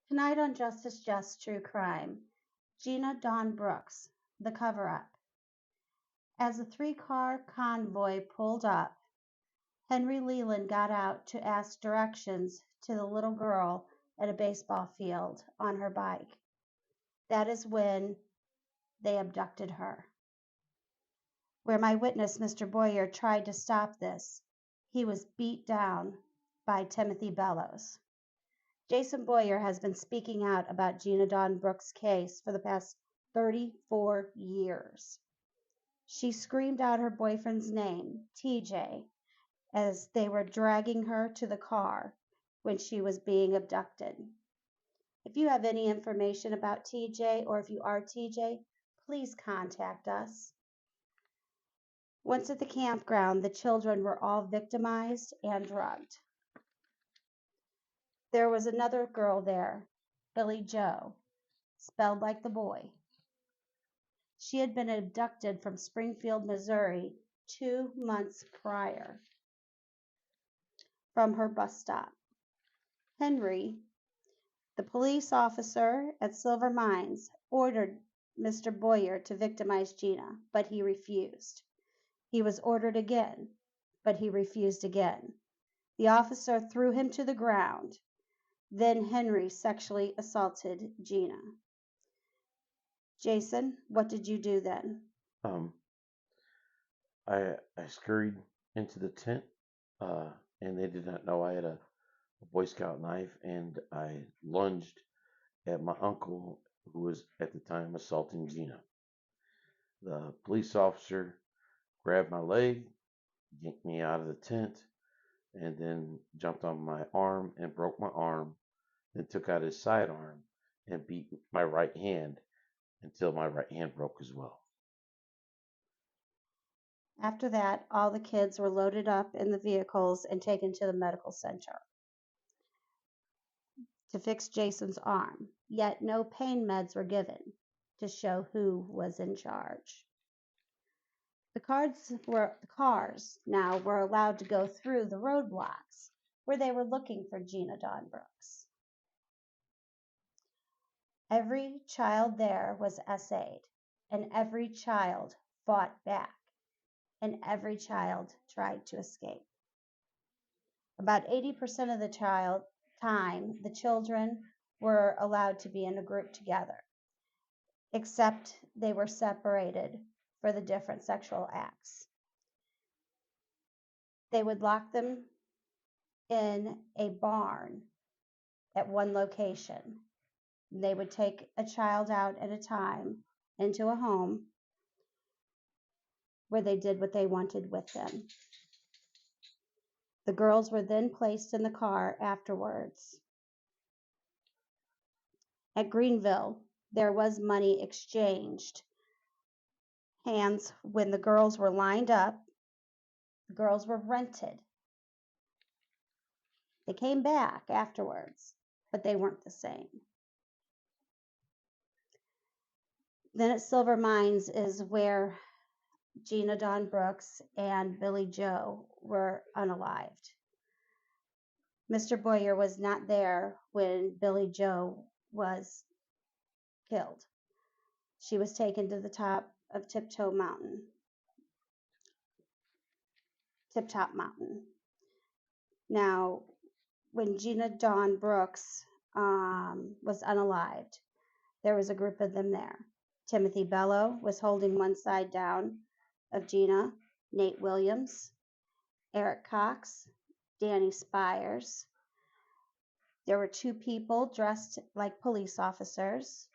Tonight on Justice Just True Crime, Gina Dawn Brooks, The Cover Up. As a three-car convoy pulled up, Henry Leeland got out to ask directions to the little girl at a baseball field on her bike. That is when they abducted her. Where my witness, Mr. Boyer, tried to stop this, he was beat down by Timothy Bellows. Jason Boyer has been speaking out about Gina Dawn Brooks' case for the past 34 years. She screamed out her boyfriend's name, TJ, as they were dragging her to the car when she was being abducted. If you have any information about TJ or if you are TJ, please contact us. Once at the campground, the children were all victimized and drugged. There was another girl there, Billy Joe, spelled like the boy. She had been abducted from Springfield, Missouri 2 months prior from her bus stop. Henry, the police officer at Silver Mines, ordered Mr. Boyer to victimize Gina, but he refused. He was ordered again, but he refused again. The officer threw him to the ground. Then Henry sexually assaulted Gina. Jason, what did you do then? Um, I scurried into the tent, and they did not know I had a Boy Scout knife, and I lunged at my uncle, who was at the time assaulting Gina. The police officer grabbed my leg, yanked me out of the tent, and then jumped on my arm and broke my arm, then took out his sidearm and beat my right hand until my right hand broke as well. After that, all the kids were loaded up in the vehicles and taken to the medical center to fix Jason's arm, yet no pain meds were given to show who was in charge. The cars now were allowed to go through the roadblocks where they were looking for Gina Dawn Brooks. Every child there was essayed, and every child fought back, and every child tried to escape. About 80% of the time, the children were allowed to be in a group together, except they were separated for the different sexual acts. They would lock them in a barn at one location. They would take a child out at a time into a home where they did what they wanted with them. The girls were then placed in the car afterwards. At Greenville, there was money exchanged hands when the girls were lined up. The girls were rented. They came back afterwards, but they weren't the same. Then at Silver Mines is where Gina Dawn Brooks and Billy Joe were unalived. Mr. Boyer was not there when Billy Joe was killed. She was taken to the top of Tip-Top Mountain. Now, when Gina Dawn Brooks was unalived, there was a group of them there. Timothy Bello was holding one side down of Gina, Nate Williams, Eric Cox, Danny Spires. There were 2 people dressed like police officers.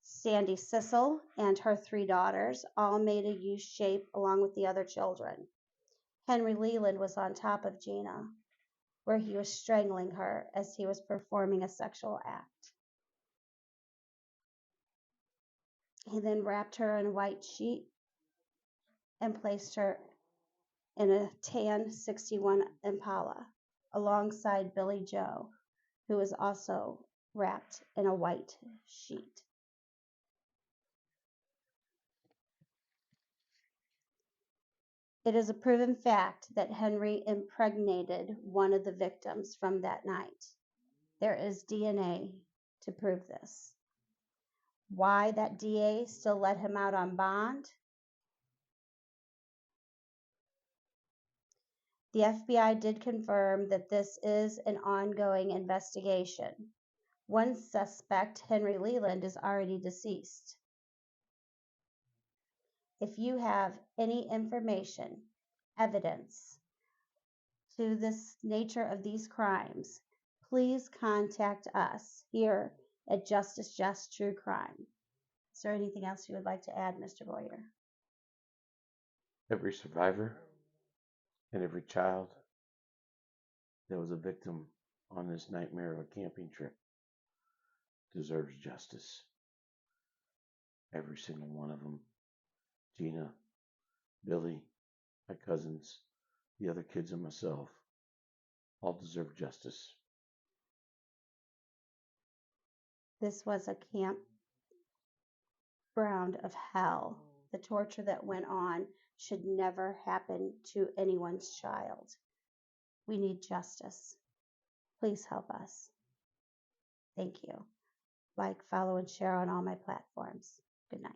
Sandy Sissel and her 3 daughters all made a U shape along with the other children. Henry Leeland was on top of Gina, where he was strangling her as he was performing a sexual act. He then wrapped her in a white sheet and placed her in a tan 61 Impala alongside Billy Joe, who was also wrapped in a white sheet. It is a proven fact that Henry impregnated one of the victims from that night. There is DNA to prove this. Why that DA still let him out on bond? The FBI did confirm that this is an ongoing investigation. One suspect, Henry Leeland, is already deceased. If you have any information, evidence to this nature of these crimes, please contact us here at Justice Just True Crime. Is there anything else you would like to add, Mr. Boyer? Every survivor and every child that was a victim on this nightmare of a camping trip deserves justice. Every single one of them. Gina, Billy, my cousins, the other kids, and myself all deserve justice. This was a campground of hell. The torture that went on should never happen to anyone's child. We need justice. Please help us. Thank you. Like, follow, and share on all my platforms. Good night.